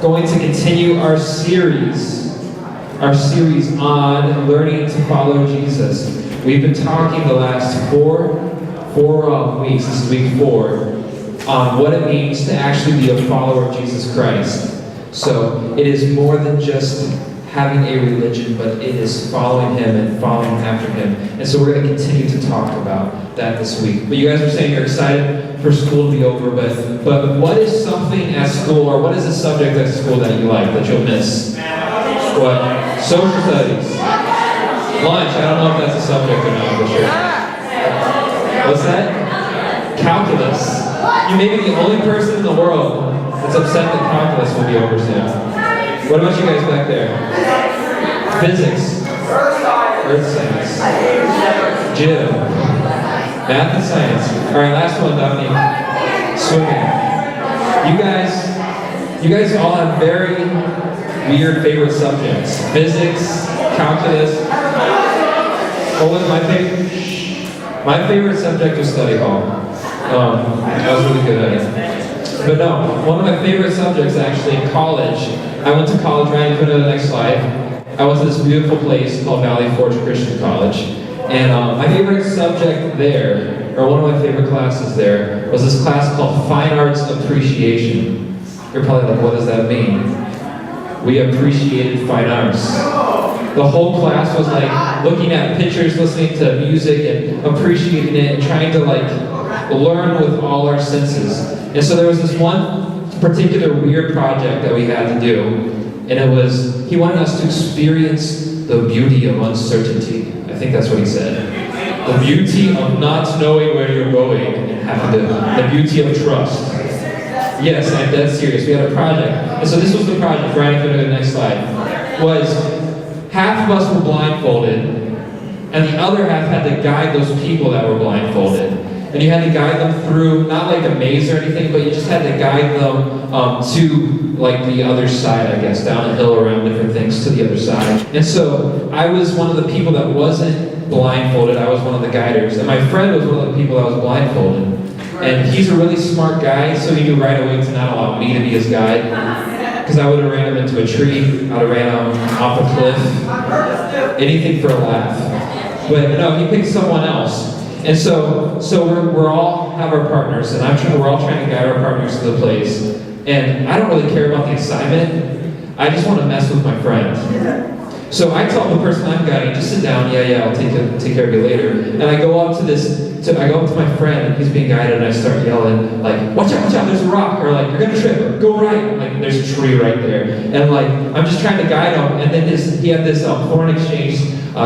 going to continue our series on learning to follow Jesus. We've been talking the last four weeks, this is week 4, on what it means to actually be a follower of Jesus Christ. So it is more than just having a religion, but it is following Him and following after Him. And so we're going to continue to talk about that this week. But you guys are saying you're excited for school to be over, but what is something at school, or what is a subject at school that you like, that you'll miss? What? Social studies. Lunch. I don't know if that's a subject or not, but sure. What's that? Calculus. You may be the only person in the world that's upset that calculus will be over soon. What about you guys back there? Physics. Earth science. Gym. Math and science. Alright, last one, Dominique. Swimming. You guys all have very weird favorite subjects. Physics, calculus. What was my favorite? My favorite subject was study hall. I was really good at it. But no, one of my favorite subjects actually in college, I went to college, Ryan, put it on the next slide. I went to this beautiful place called Valley Forge Christian College. And my favorite subject there, or one of my favorite classes there, was this class called Fine Arts Appreciation. You're probably like, what does that mean? We appreciated fine arts. The whole class was like looking at pictures, listening to music, and appreciating it, and trying to like learn with all our senses. And so there was this one particular weird project that we had to do, and it was, he wanted us to experience the beauty of uncertainty. I think that's what he said. The beauty of not knowing where you're going, and having the beauty of trust. Yes, I'm dead serious. We had a project. And so this was the project. Ryan, go to the next slide. Was half of us were blindfolded, and the other half had to guide those people that were blindfolded. And you had to guide them through, not like a maze or anything, but you just had to guide them to like the other side, I guess, down a hill, around different things to the other side. And so I was one of the people that wasn't blindfolded. I was one of the guiders. And my friend was one of the people that was blindfolded. And he's a really smart guy, so he knew right away to not allow me to be his guide. Because I would have ran him into a tree, I would have ran him off a cliff, anything for a laugh. But no, he picked someone else. And so we're all have our partners, and we're all trying to guide our partners to the place. And I don't really care about the assignment. I just want to mess with my friend. So I tell the person I'm guiding, just sit down, yeah, I'll take care of you later. And I go up to my friend, and he's being guided, and I start yelling, like, watch out, there's a rock, or like, you're gonna trip, go right, like, there's a tree right there. And like, I'm just trying to guide him, and then he had this foreign exchange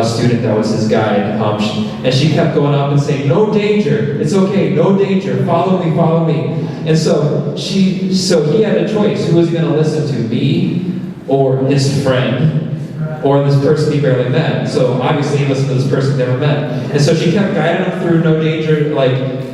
student that was his guide, and she kept going up and saying, no danger, it's okay, no danger, follow me. And so he had a choice. Who was he gonna listen to, me or his friend? Or this person he barely met. So obviously he listened to this person he never met. And so she kept guiding him through no danger,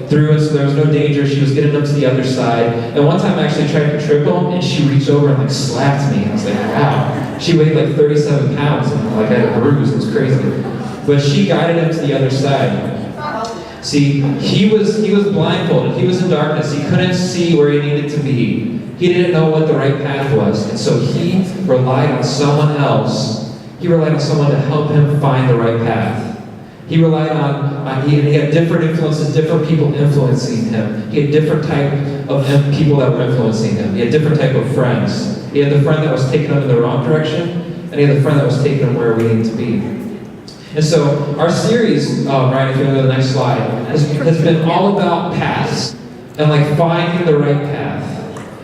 through it, so there was no danger. She was getting him to the other side. And one time I actually tried to trip him, and she reached over and slapped me. I was like, wow. She weighed 37 pounds, and I had a bruise. It was crazy. But she guided him to the other side. See, he was blindfolded. He was in darkness. He couldn't see where he needed to be. He didn't know what the right path was. And so he relied on someone else. He relied on someone to help him find the right path. He relied he had different influences, different people influencing him. He had different type of people that were influencing him. He had different type of friends. He had the friend that was taking him in the wrong direction, and he had the friend that was taking him where we needed to be. And so our series, Ryan, if you want to go to the next slide, has been all about paths and finding the right path.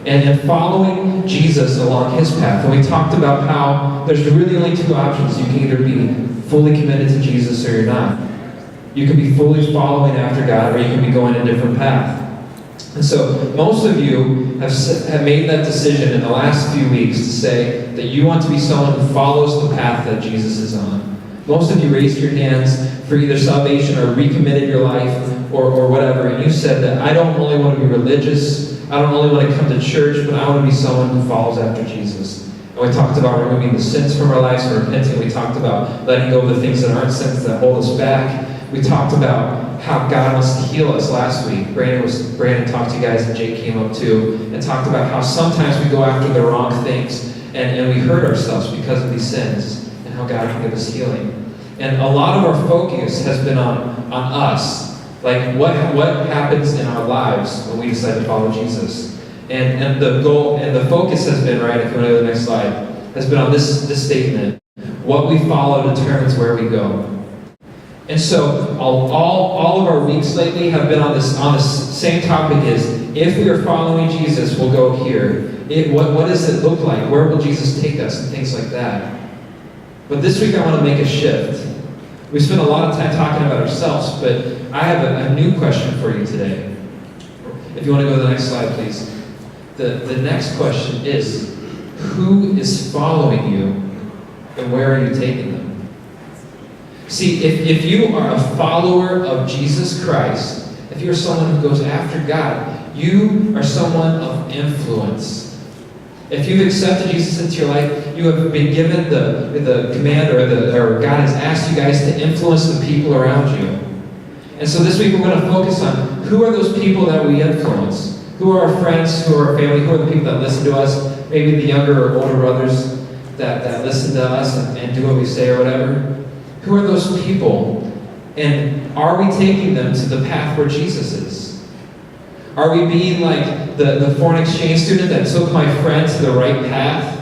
And following Jesus along his path. And we talked about how there's really only 2 options. You can either be fully committed to Jesus or you're not. You can be fully following after God, or you can be going a different path. And so most of you have made that decision in the last few weeks to say that you want to be someone who follows the path that Jesus is on. Most of you raised your hands for either salvation or recommitted your life or whatever, and you said that I don't only want to be religious, I don't only want to come to church, but I want to be someone who follows after Jesus. And we talked about removing the sins from our lives and repenting. We talked about letting go of the things that aren't sins that hold us back. We talked about how God wants to heal us last week. Brandon talked to you guys, and Jake came up too, and talked about how sometimes we go after the wrong things, and we hurt ourselves because of these sins, and how God can give us healing. And a lot of our focus has been on us. Like, what happens in our lives when we decide to follow Jesus? And the goal, and the focus has been, right, if you want to go to the next slide, has been on this statement. What we follow determines where we go. And so all of our weeks lately have been on this same topic is, if we are following Jesus, we'll go here. What does it look like? Where will Jesus take us? And things like that. But this week I want to make a shift. We spent a lot of time talking about ourselves, but I have a new question for you today. If you want to go to the next slide, please. The next question is, who is following you and where are you taking them? See, if you are a follower of Jesus Christ, if you're someone who goes after God, you are someone of influence. If you've accepted Jesus into your life, you have been given the command, or God has asked you guys to influence the people around you. And so this week we're going to focus on who are those people that we influence. Who are our friends, who are our family, who are the people that listen to us, maybe the younger or older brothers that listen to us and do what we say or whatever. Who are those people? And are we taking them to the path where Jesus is? Are we being like the foreign exchange student that took my friend to the right path?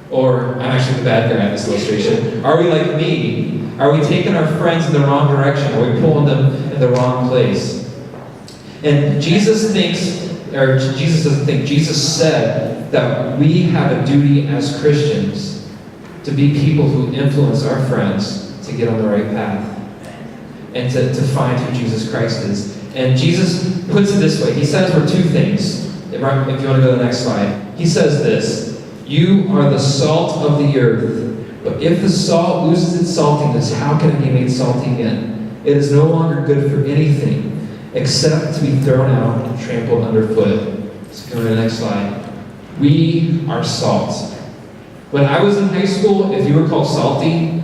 Or, I'm actually the bad guy in this illustration. Are we like me? Are we taking our friends in the wrong direction? Are we pulling them in the wrong place? And Jesus doesn't think, Jesus said that we have a duty as Christians to be people who influence our friends to get on the right path and to find who Jesus Christ is. And Jesus puts it this way. He says we're two things. If you want to go to the next slide. He says this: you are the salt of the earth, but if the salt loses its saltiness, how can it be made salty again? It is no longer good for anything except to be thrown out and trampled underfoot. Let's go to the next slide. We are salt. When I was in high school, if you were called salty,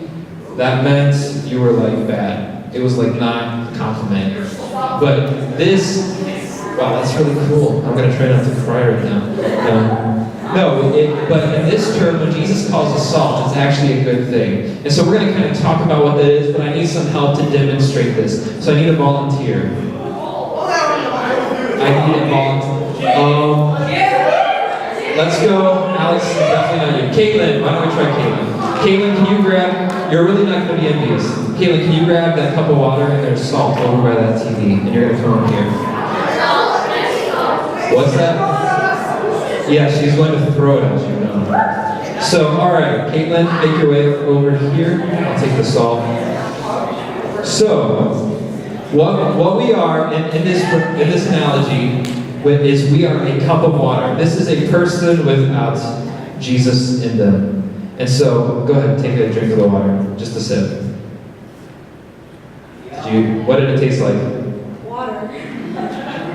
that meant you were like bad. It was like not a compliment. But wow, that's really cool. I'm going to try not to cry right now. But in this term, when Jesus calls us salt, it's actually a good thing. And so we're going to kind of talk about what that is, but I need some help to demonstrate this. So I need a volunteer. I need a volunteer. Let's go. Alex, definitely not you. Caitlin, why don't we try Caitlin? Caitlin, can you grab, you're really not going to be envious. Caitlin, can you grab that cup of water and there's salt over by that TV, and you're going to come over here. What's that? Yeah, she's going to throw it at you. So, alright, Caitlin, make your way over here. I'll take the salt. So, what we are, in this analogy, is we are a cup of water. This is a person without Jesus in them. And so, go ahead and take a drink of the water. Just a sip. What did it taste like? Water.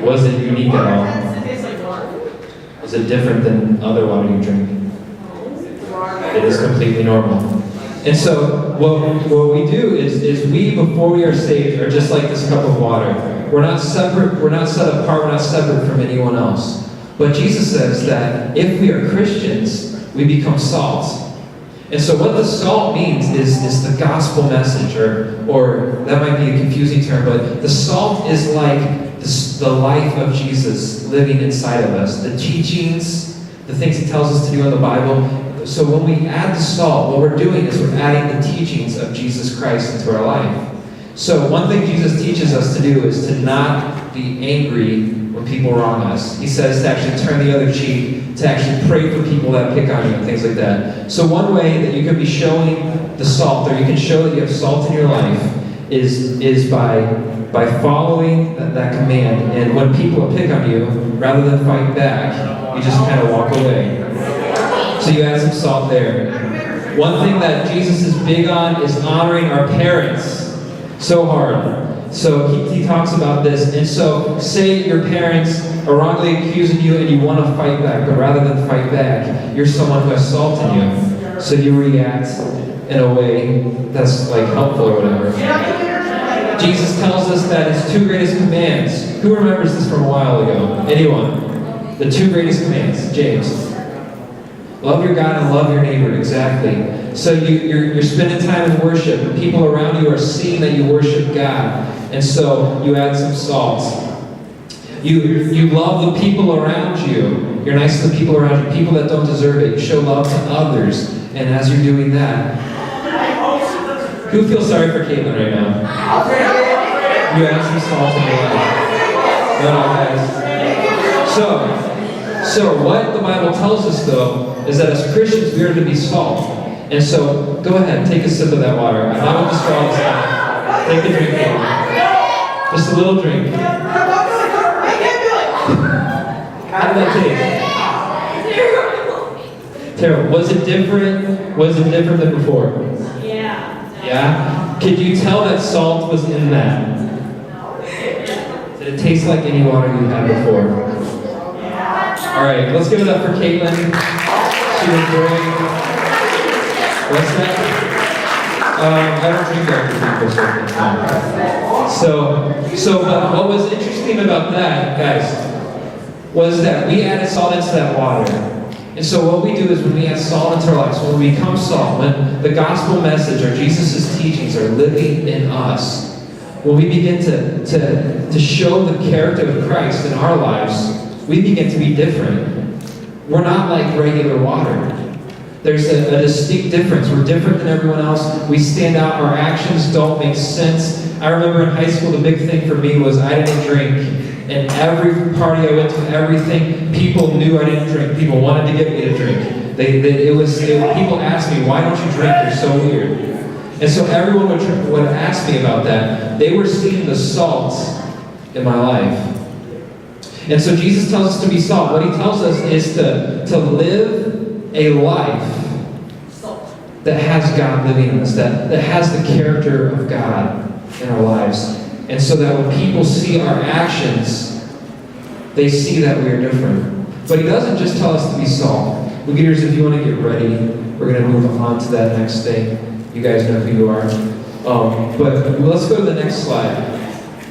Was it unique at all? It tastes like water. Was it different than other water you drink? It is completely normal. And so, what we do is we, before we are saved, are just like this cup of water. We're not separate, we're not set apart, we're not separate from anyone else. But Jesus says that if we are Christians, we become salt. And so what the salt means is the gospel message, or that might be a confusing term, but the salt is like the life of Jesus living inside of us, the teachings, the things he tells us to do in the Bible. So when we add the salt, what we're doing is we're adding the teachings of Jesus Christ into our life. So one thing Jesus teaches us to do is to not be angry when people wrong us. He says to actually turn the other cheek, to actually pray for people that pick on you and things like that. So one way that you can be showing the salt, or you can show that you have salt in your life, is by following that command. And when people pick on you, rather than fight back, you just kind of walk away. So you add some salt there. One thing that Jesus is big on is honoring our parents. So hard. So he talks about this. And so say your parents are wrongly accusing you and you want to fight back, but rather than fight back, you're someone who has salt in you. So you react in a way that's like helpful or whatever. Jesus tells us that his two greatest commands. Who remembers this from a while ago? Anyone? The two greatest commands. James. Love your God and love your neighbor. Exactly. So you're spending time in worship, and people around you are seeing that you worship God. And so you add some salt. You love the people around you. You're nice to the people around you, people that don't deserve it. You show love to others. And as you're doing that, who feels sorry for Caitlin right now? You add some salt in your life. No, guys. So what the Bible tells us, though, is that as Christians, we are to be salt. And so, go ahead, take a sip of that water. I'm not going to straw this out. Take a drink, Caitlin. Just a little drink. How did that taste? Terrible. Was it different? Was it different than before? Yeah? Could you tell that salt was in that? Did it taste like any water you had before? Alright, let's give it up for Caitlin. She was enjoying. What's that? I don't drink alcohol. But what was interesting about that, guys, was that we added salt into that water. And so what we do is when we add salt into our lives, when we become salt, when the gospel message or Jesus' teachings are living in us, when we begin to show the character of Christ in our lives, we begin to be different. We're not like regular water. There's a distinct difference. We're different than everyone else. We stand out. Our actions don't make sense. I remember in high school, the big thing for me was I didn't drink. And every party I went to, everything, people knew I didn't drink. People wanted to get me to drink. People asked me, why don't you drink? You're so weird. And so everyone would ask me about that. They were seeing the salt in my life. And so Jesus tells us to be salt. What he tells us is to live a life that has God living in us, that has the character of God in our lives. And so that when people see our actions, they see that we are different. But he doesn't just tell us to be salt. Leaders, if you want to get ready, we're going to move on to that next thing. You guys know who you are. But let's go to the next slide.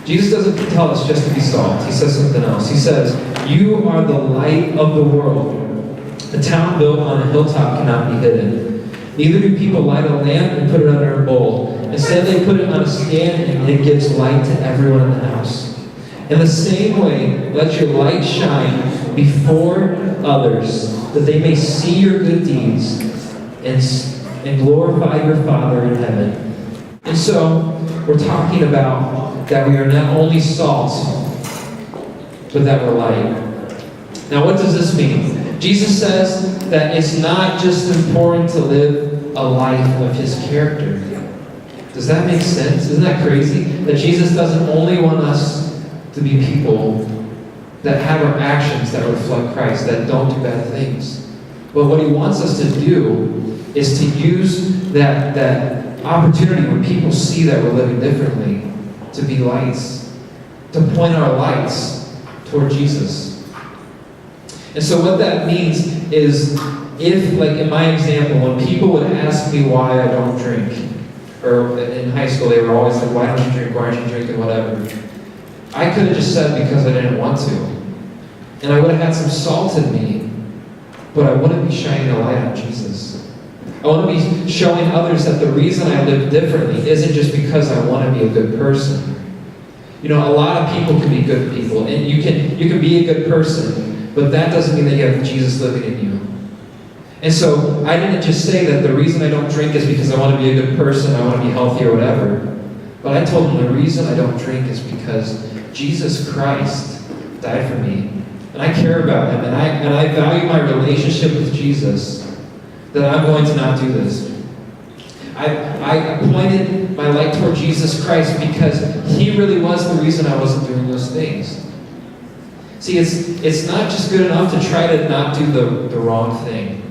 Jesus doesn't tell us just to be salt. He says something else. He says, you are the light of the world. A town built on a hilltop cannot be hidden. Neither do people light a lamp and put it under a bowl. Instead, they put it on a stand and it gives light to everyone in the house. In the same way, let your light shine before others, that they may see your good deeds and glorify your Father in heaven. And so, we're talking about that we are not only salt, but that we're light. Now, what does this mean? Jesus says that it's not just important to live a life of his character. Does that make sense? Isn't that crazy? That Jesus doesn't only want us to be people that have our actions that reflect Christ, that don't do bad things. But what he wants us to do is to use that opportunity when people see that we're living differently to be lights, to point our lights toward Jesus. And so what that means is, if, like in my example, when people would ask me why I don't drink, or in high school they were always like, why don't you drink, why aren't you drinking, whatever. I could have just said because I didn't want to. And I would have had some salt in me, but I wouldn't be shining a light on Jesus. I want to be showing others that the reason I live differently isn't just because I want to be a good person. You know, a lot of people can be good people, and you can be a good person, but that doesn't mean that you have Jesus living in you. And so I didn't just say that the reason I don't drink is because I want to be a good person, I want to be healthy or whatever. But I told them the reason I don't drink is because Jesus Christ died for me. And I care about him, and I value my relationship with Jesus, that I'm going to not do this. I pointed my light toward Jesus Christ because he really was the reason I wasn't doing those things. See, it's not just good enough to try to not do the wrong thing.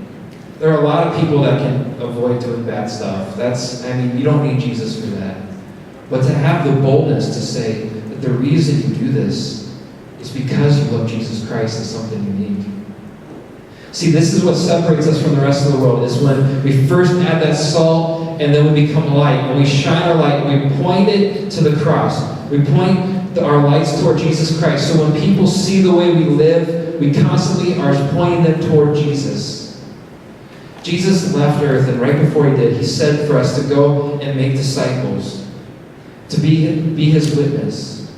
There are a lot of people that can avoid doing bad stuff. You don't need Jesus for that. But to have the boldness to say that the reason you do this is because you love Jesus Christ is something unique. See, this is what separates us from the rest of the world, is when we first add that salt and then we become light. And we shine our light, and we point it to the cross. We point our lights toward Jesus Christ. So when people see the way we live, we constantly are pointing them toward Jesus. Jesus left earth, and right before he did, he said for us to go and make disciples, to be his witness.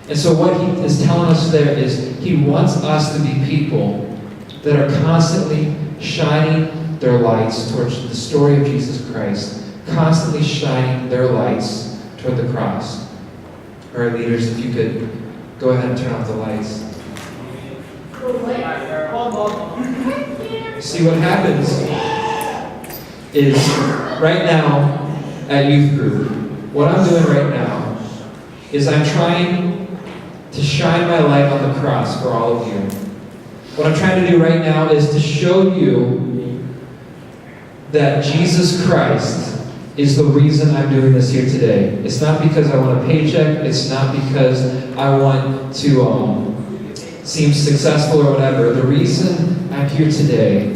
And so what he is telling us there is he wants us to be people that are constantly shining their lights towards the story of Jesus Christ, constantly shining their lights toward the cross. All right, leaders, if you could go ahead and turn off the lights. See, what happens is right now at youth group, what I'm doing right now is I'm trying to shine my light on the cross for all of you. What I'm trying to do right now is to show you that Jesus Christ is the reason I'm doing this here today. It's not because I want a paycheck. It's not because I want to seem successful or whatever. The reason I'm here today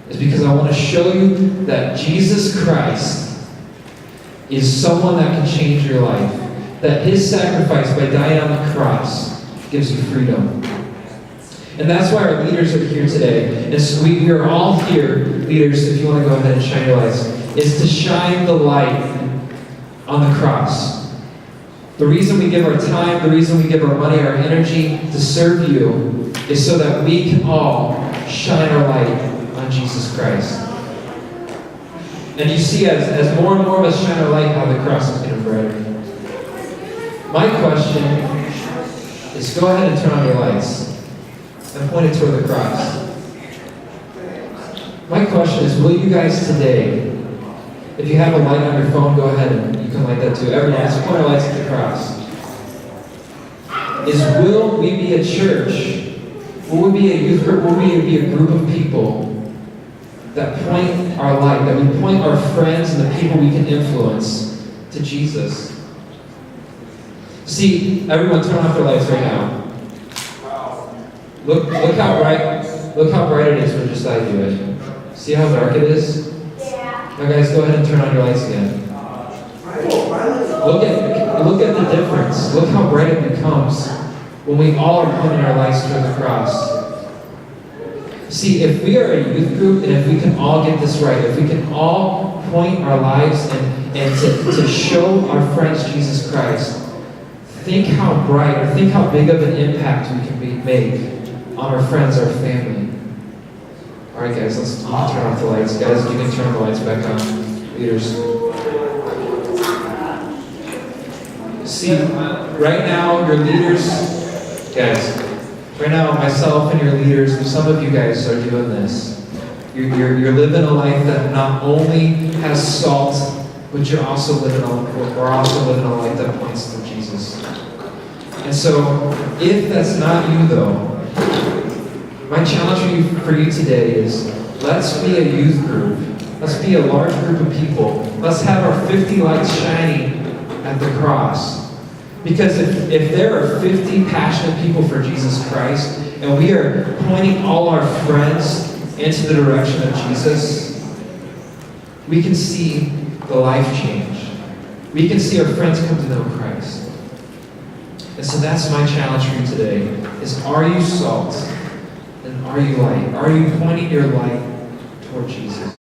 is because I want to show you that Jesus Christ is someone that can change your life. That his sacrifice by dying on the cross gives you freedom. And that's why our leaders are here today. And so we are all here, leaders, if you want to go ahead and shine your lights, is to shine the light on the cross. The reason we give our time, the reason we give our money, our energy to serve you is so that we can all shine our light on Jesus Christ. And you see, as more and more of us shine our light, how the cross is getting brighter. My question is, go ahead and turn on your lights and point it toward the cross. My question is, will you guys today, if you have a light on your phone, go ahead and you can light that too. Everyone, let's point our lights at the cross. Will we be a church? Will we be a youth group? Will we be a group of people that point our light, that we point our friends and the people we can influence to Jesus? See, everyone turn off their lights right now. Look how bright it is when just I do it. See how dark it is? Now guys, go ahead and turn on your lights again. Look at the difference. Look how bright it becomes when we all are pointing our lights toward the cross. See, if we are a youth group and if we can all get this right, if we can all point our lives and to show our friends Jesus Christ, think how bright or think how big of an impact we can make on our friends, our family. All right, guys, let's turn off the lights. Guys, you can turn the lights back on. Leaders. See, right now, your leaders, guys, right now, myself and your leaders, some of you guys are doing this. You're living a life that not only has salt, but we're also living a life that points to Jesus. And so, if that's not you, though, my challenge for you today is, let's be a youth group. Let's be a large group of people. Let's have our 50 lights shining at the cross. Because if there are 50 passionate people for Jesus Christ, and we are pointing all our friends into the direction of Jesus, we can see the life change. We can see our friends come to know Christ. And so that's my challenge for you today, is are you salt? And are you light? Are you pointing your light toward Jesus?